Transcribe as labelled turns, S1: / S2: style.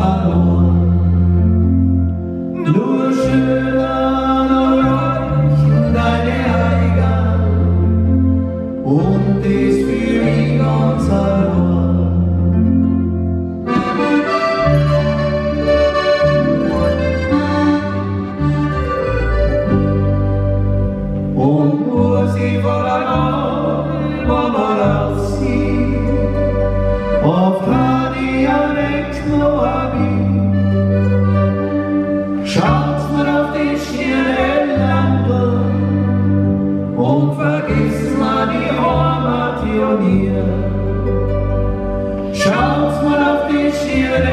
S1: verloren. Nur schöner leuchten deine Augen und das für mich ganz allein. Und nur sie voller Namen, Mama sie, oft hat ihr weg nur an mich. Schaut mir auf die schöne Lampe und vergisst mal die Heimat hier. Schaut mir auf die schöne